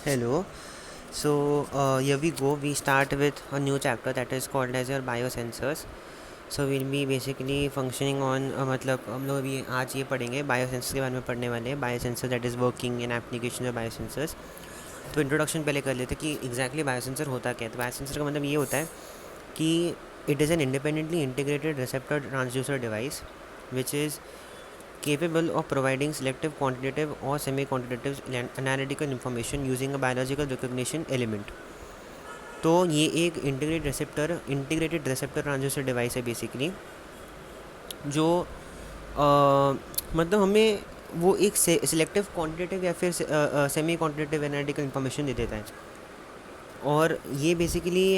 Hello. Here we go. We start with a new chapter that is called as your biosensors. We'll be basically functioning on मतलब हम लोग अभी आज ये पढ़ेंगे बायोसेंसर्स के बारे में पढ़ने वाले हैं biosensor that is working in application of biosensors. तो इंट्रोडक्शन पहले कर लेते कि एग्जैक्टली बायोसेंसर होता क्या है। तो बायोसेंसर का मतलब ये होता है कि it is an independently integrated receptor transducer device which is capable of providing selective quantitative or semi-quantitative analytical information using a biological recognition element। तो ये एक इंटीग्रेटेड रिसेप्टर ट्रांसड्यूसर डिवाइस है बेसिकली, जो मतलब हमें वो एक सिलेक्टिव क्वांटिटेटिव या फिर सेमी क्वांटिटेटिव एनालिटिकल इन्फॉर्मेशन दे देता है। और ये बेसिकली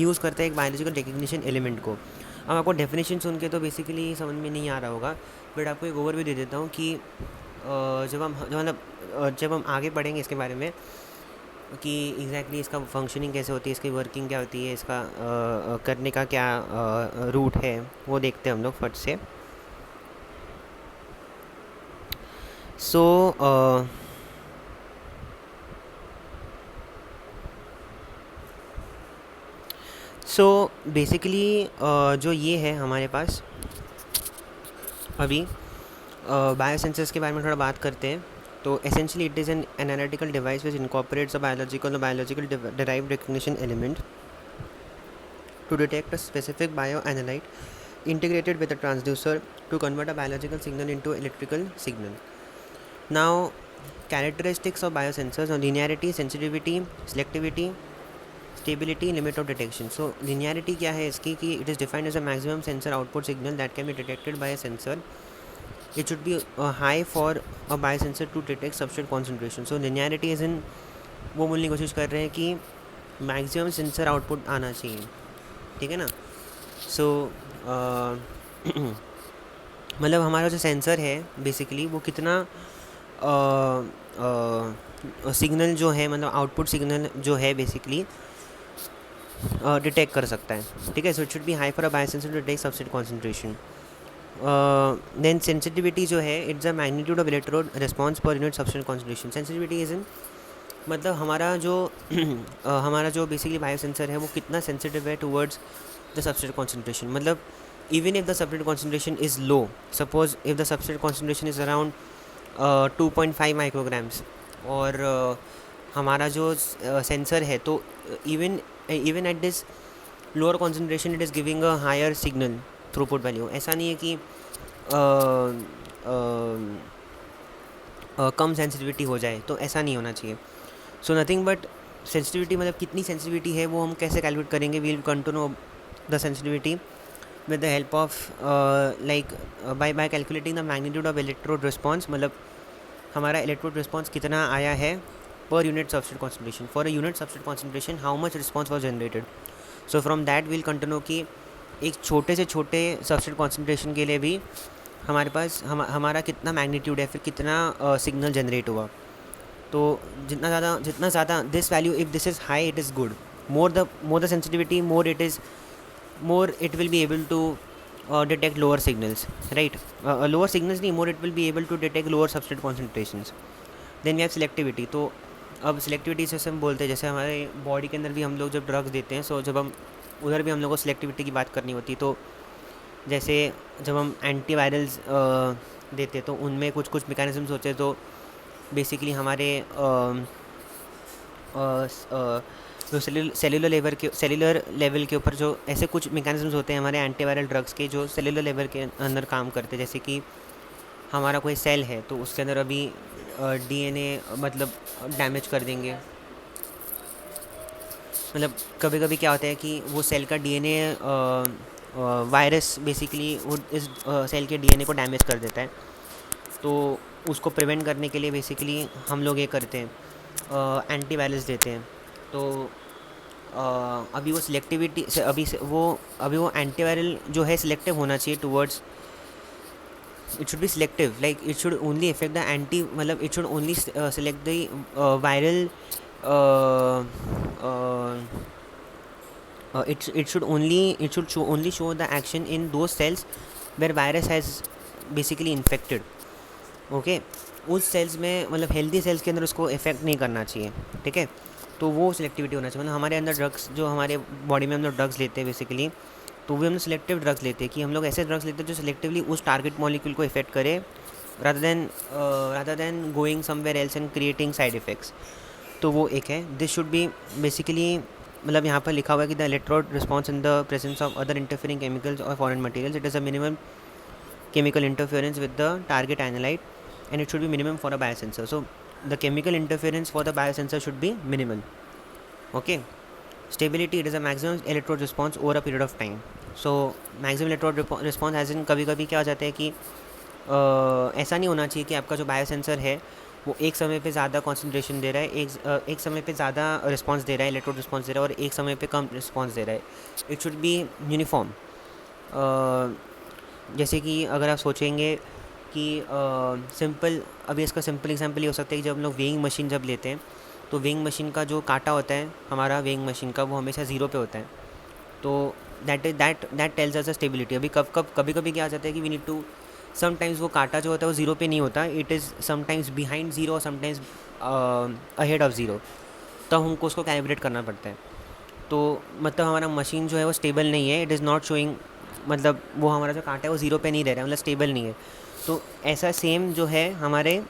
यूज़ करता है एक बायोलॉजिकल रिकग्निशन एलिमेंट को। अब आपको डेफिनेशन सुन के तो बेसिकली समझ में नहीं आ रहा होगा, बट आपको एक ओवरव्यू दे देता हूँ कि जब हम आगे पढ़ेंगे इसके बारे में कि एग्जैक्टली इसका फंक्शनिंग कैसे होती है, इसकी वर्किंग क्या होती है, इसका करने का क्या रूट है, वो देखते हैं हम लोग फट से। सो बेसिकली जो ये है हमारे पास अभी बायोसेंसर्स के बारे में थोड़ा बात करते हैं। तो essentially it is an analytical device which incorporates a biological derived recognition element to detect a specific bioanalyte integrated with a transducer to convert a biological signal into electrical signal. Now, characteristics of biosensors are linearity, sensitivity, selectivity, stability, limit of detection. So linearity क्या है इसकी कि it is defined as a maximum sensor output signal that can be detected by a sensor. It should be high for a biosensor to detect substrate concentration. So linearity is in वो बोलने की कोशिश कर रहे हैं कि maximum sensor output आना चाहिए, ठीक है ना। मतलब हमारा जो सेंसर है बेसिकली वो कितना सिग्नल जो है, मतलब आउटपुट सिग्नल जो है बेसिकली डिटेक्ट कर सकता है, ठीक है। So it should be high for a biosensor to detect substrate concentration. Then sensitivity जो है it's a magnitude of electrode response per unit substrate concentration. Sensitivity is in मतलब हमारा जो बेसिकली बायोसेंसर है वो कितना सेंसिटिव है टुवर्ड्स द सबस्ट्रेट कॉन्सेंट्रेशन। मतलब even if the substrate concentration is low, suppose if the substrate concentration is around 2.5 micrograms और हमारा जो सेंसर है तो even at this lower concentration it is giving a higher signal throughput value. ऐसा नहीं है कि कम सेंसिटिविटी हो जाए, तो ऐसा नहीं होना चाहिए। सो नथिंग बट सेंसिटिविटी, मतलब कितनी सेंसिटिविटी है वो हम कैसे कैलकुलेट करेंगे। We will come to know the sensitivity with the help of by calculating the magnitude of electrode response. मतलब हमारा इलेक्ट्रोड रिस्पॉन्स कितना आया है पर unit substrate concentration. For a unit substrate concentration how much response was generated. So from that we'll come to know कि एक छोटे से छोटे सबस्ट्रेट कॉन्सेंट्रेशन के लिए भी हमारे पास हमारा कितना मैग्नीट्यूड है, फिर कितना सिग्नल जनरेट हुआ। तो जितना ज़्यादा this value, if this is high it is good, more the sensitivity more it will be able to detect lower signals, right. Lower signals नहीं, more it will be able to detect lower substrate concentrations. Then we have selectivity. तो अब selectivity से हम बोलते हैं जैसे हमारे body के अंदर भी हम लोग जब ड्रग्स देते हैं, सो जब हम उधर भी हम लोग को सिलेक्टिविटी की बात करनी होती है। तो जैसे जब हम एंटीवायरल्स देते तो उनमें कुछ मैकेनिज्म्स होते हैं। तो बेसिकली हमारे जो सेलुलर लेवल के ऊपर जो ऐसे कुछ मैकेनिज्म्स होते हैं हमारे एंटीवायरल ड्रग्स के, जो सेलुलर लेवल के अंदर काम करते हैं। जैसे कि हमारा कोई सेल है तो उसके अंदर अभी डीएनए मतलब डैमेज कर देंगे। मतलब कभी कभी क्या होता है कि वो सेल का डीएनए वायरस बेसिकली वो इस सेल के डीएनए को डैमेज कर देता है। तो उसको प्रिवेंट करने के लिए बेसिकली हम लोग ये करते हैं, एंटीवायरस देते हैं। तो अभी वो सिलेक्टिविटी से अभी वो एंटीवायरल जो है सिलेक्टिव होना चाहिए towards, it should be selective, like it should only affect the मतलब it should only select the viral it should only show the action in those cells where virus has basically infected, okay। उस sales में मतलब healthy cells के अंदर उसको effect नहीं करना चाहिए, ठीक है। तो वो सिलेक्टिविटी होना चाहिए, मतलब हमारे अंदर ड्रग्स जो हमारे बॉडी में हम लोग ड्रग्स लेते हैं बेसिकली, तो वो हम सिलेक्टिव ड्रग्स लेते हैं कि हम लोग ऐसे ड्रग्स लेते हैं जो सिलेक्टिवली उस टारगेट मॉलिक्यूल को इफेक्ट करे, rather than going somewhere else and creating side effects. तो वो एक है, दिस शुड बी बेसिकली, मतलब यहाँ पर लिखा हुआ है कि the electrode response in the presence of other interfering chemicals और foreign materials, it is a minimum chemical interference with the target analyte, and it should be minimum for a biosensor. So the chemical interference for the biosensor should be minimal. Okay. Stability, it is a maximum electrode response over a period of time. So maximum electrode response as in कभी कभी क्या हो जाता है कि ऐसा नहीं होना चाहिए कि आपका जो बायोसेंसर है वो एक समय पे ज़्यादा कॉन्सेंट्रेशन दे रहा है, एक समय पे ज़्यादा रिस्पॉन्स दे रहा है, इलेक्ट्रोड रिस्पॉन्स दे रहा है, और एक समय पे कम रिस्पॉन्स दे रहा है। It should be uniform. जैसे कि अगर आप सोचेंगे कि सिंपल, अभी इसका सिंपल एग्जांपल ये हो सकता है कि जब हम लोग वेइंग मशीन जब लेते हैं, तो वेइंग मशीन का जो कांटा होता है हमारा वेइंग मशीन का, वो हमेशा ज़ीरो पे होता है। तो that tells us a stability. अभी कभी कभी क्या आ जाता है कि वी नीड टू, समटाइम्स वो कांटा जो होता है वो ज़ीरो पे नहीं होता, it is sometimes behind zero, sometimes ahead of zero, तब हमको उसको कैलिब्रेट करना पड़ता है। तो मतलब हमारा मशीन जो है वो स्टेबल नहीं है, इट इज़ नॉट शोइंग, मतलब वो हमारा जो कांटा है वो ज़ीरो पे नहीं रह रहा है, मतलब स्टेबल नहीं है। तो ऐसा सेम जो है हमारे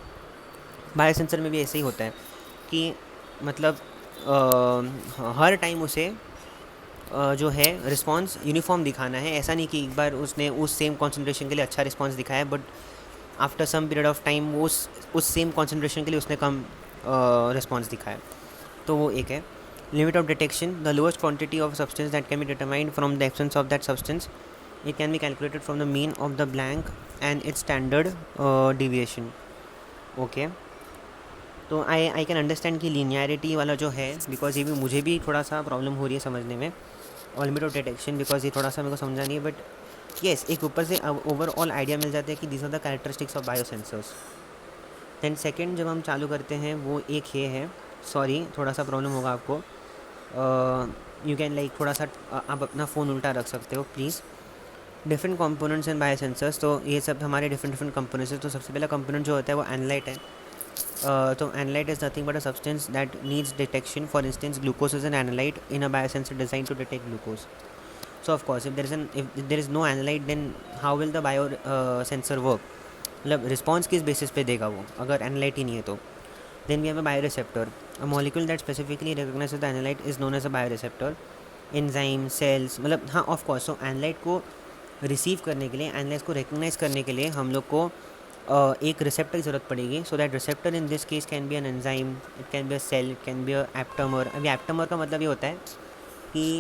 बायोसेंसर में भी ऐसे ही होता है कि मतलब हर टाइम उसे जो है रिस्पॉन्स यूनिफॉर्म दिखाना है। ऐसा नहीं कि एक बार उसने उस सेम कॉन्सेंट्रेशन के लिए अच्छा रिस्पॉन्स दिखाया, but after some period of time वो उस सेम कॉन्सेंट्रेशन के लिए उसने कम रिस्पॉन्स दिखाया। तो वो एक है। Limit of detection, the lowest quantity of substance that can be determined from the absence of that substance, it can be calculated from the mean of the blank and it's standard deviation. Okay. तो I can understand कि linearity वाला जो है, because ये भी मुझे भी थोड़ा सा प्रॉब्लम हो रही है समझने में, और लिमिट ऑफ डिटेक्शन बिकॉज ये थोड़ा सा मेरे को समझा नहीं है, बट येस एक ऊपर से ओवरऑल आइडिया मिल जाता है कि this are the characteristics of biosensors. Then second जब हम चालू करते हैं वो एक ये है, सॉरी थोड़ा सा प्रॉब्लम होगा आपको, यू कैन लाइक थोड़ा सा आप अपना फ़ोन उल्टा रख सकते हो please. Different components and biosensors, तो ये सब हमारे डिफरेंट कंपोनेंट्स है। तो सबसे पहला कंपोनेंट जो होता है वो एनालाइट है। तो analyte is nothing but a substance that needs detection, for instance glucose is an analyte in a biosensor design to detect glucose. So of course, if there is no analyte, then how will the bio sensor work? मतलब response किस basis पे देगा वो, अगर analyte ही नहीं है तो। Then we have a bioreceptor, a molecule that specifically recognizes the analyte is known as a bioreceptor. Enzyme, cells, मतलब हाँ ऑफ कोर्स। सो एनालाइट को रिसीव करने के लिए, एनालाइट को रिकॉग्नाइज करने के लिए हम लोग को एक रिसेप्टर की ज़रूरत पड़ेगी। So that receptor in this case can be an enzyme, it can be a cell, it can be a aptamer. अभी एप्टमर का मतलब ये होता है कि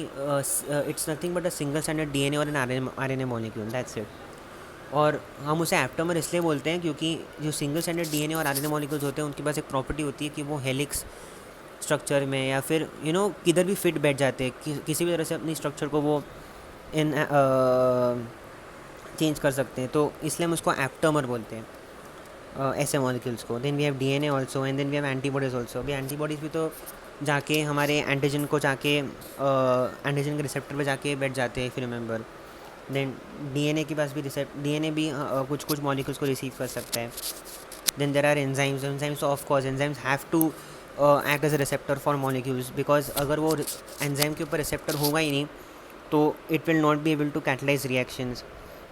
it's nothing but a single standard DNA और an RNA molecule, that's it. और हम उसे एप्टमर इसलिए बोलते हैं क्योंकि जो सिंगल स्टैंडर्ड डीएनए और आरएनए मॉलिक्यूल्स होते हैं उनके पास एक प्रॉपर्टी होती है कि वो हेलिक्स स्ट्रक्चर में या फिर किधर भी फिट बैठ जाते हैं, किसी भी तरह से अपनी स्ट्रक्चर को वो इन चेंज कर सकते हैं, तो इसलिए हम उसको एप्टमर बोलते हैं ऐसे मॉलिक्यूल्स को। Then we have DNA also, and then we have antibodies also. अभी एंटीबॉडीज़ भी तो जाके हमारे एंटीजन को जाके एंटीजन के रिसेप्टर पे जाके बैठ जाते हैं, if you remember. Then DNA के पास भी डीएनए भी कुछ कुछ मॉलिक्यूल्स को रिसीव कर सकता है। Then there are enzymes of course enzymes have to act as a receptor for molecules, because अगर वो एंजाइम के ऊपर रिसेप्टर होगा ही नहीं तो it will not be able to catalyse reactions.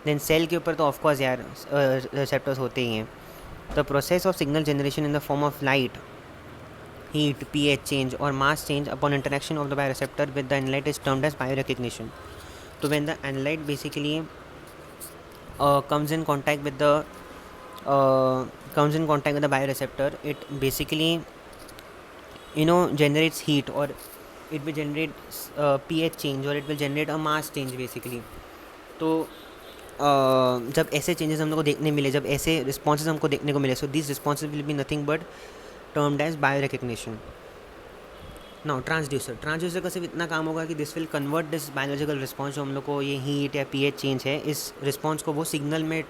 Then cell के ऊपर तो ऑफकोर्स यार रिसेप्टर्स होते ही हैं। The process of signal generation in the form of light, heat, pH change or mass change upon interaction of the bioreceptor with the analyte is termed as biorecognition. So when the analyte basically comes in contact with the bioreceptor, it basically generates heat, or it will generate pH change, or it will generate a mass change basically. तो जब ऐसे changes हम लोग को देखने मिले, जब ऐसे रिस्पॉन्सेज हमको देखने को मिले, so this responses will be nothing but termed as biorecognition. Now transducer का सिर्फ इतना काम होगा कि this will convert this biological response, जो हम लोग को ये हीट या पीएच चेंज है, इस रिस्पॉन्स को वो सिग्नल में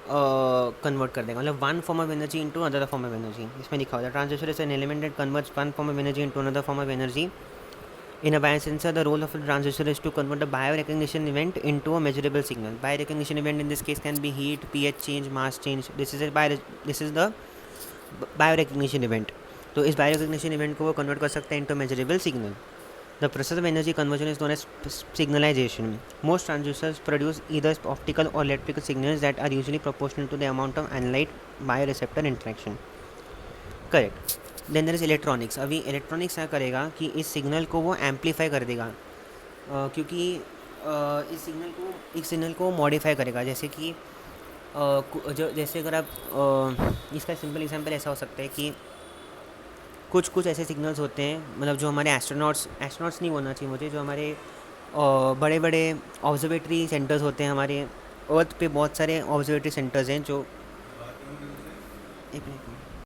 कन्वर्ट कर देगा, मतलब one form of energy into other form of energy. इसमें लिखा होता है transducer is an element that converts one form of energy into another form of energy. In a biosensor, the role of a transducer is to convert a biorecognition event into a measurable signal. Biorecognition event in this case can be heat, pH change, mass change. This is the bio recognition event. तो इस bio recognition event को वो convert कर सकते हैं into measurable signal. The process of energy conversion is known as signalization. Most transducers produce either optical और electrical signals that are usually proportional to the amount of analyte bioreceptor interaction. Correct. Then there is electronics. अभी electronics क्या करेगा कि इस signal को वो amplify कर देगा, क्योंकि इस सिग्नल को मॉडिफाई करेगा। जैसे कि जो जैसे अगर आप इसका सिंपल एग्जांपल ऐसा हो सकता है कि कुछ कुछ ऐसे सिग्नल्स होते हैं, मतलब जो हमारे एस्ट्रोनॉट्स नहीं बोलना चाहिए मुझे, जो हमारे बड़े बड़े ऑब्जर्वेटरी सेंटर्स होते हैं हमारे अर्थ पे, बहुत सारे ऑब्जर्वेटरी सेंटर्स हैं जो एक मिनट